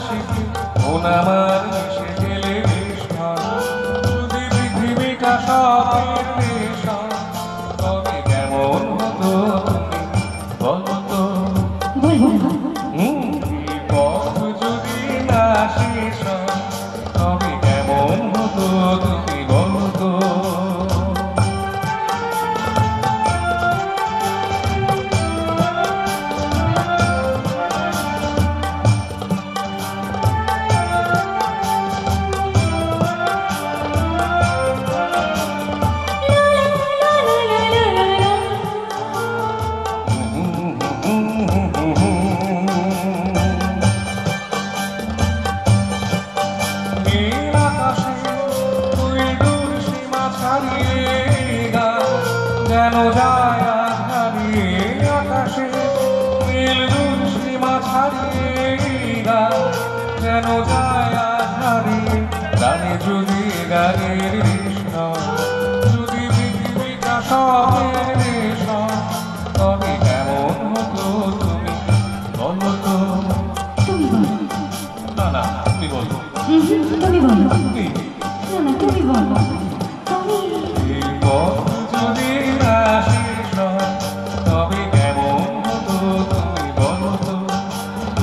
হাসিতে মন আমার মিশে গেলে কৃষ্ণা যদি পৃথিবীটা সবের নেশা তবে কেমন হতো তুমি বলো তো এই পথ যদি না শেষ হয় তবে কেমন হতো তুমি বলো তো যেন যায় আজ হারিয়ে আকাশে নীল দূর সীমা ছাড়িয়ে যেন যায় আজ হারিয়ে গানে যদি গানের কৃষ্ণ যদি পৃথিবীটা সবের দেশ তবে কেমন হতো তুমি বলো তো না না তুমি বলো তুমি বলো না না তুমি বলো এই পথ যদি না শেষ হয় তবে কেমন হতো তুমি বলো তো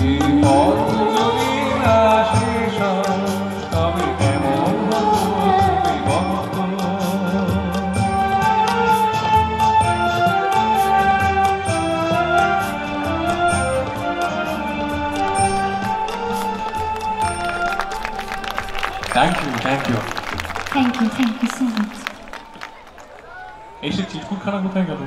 এই পথ যদি না শেষ হয় তবে কেমন হতো তুমি বলো তো থ্যাংক ইউ so much. এসে চিটকুটখানা কোথায় গেল?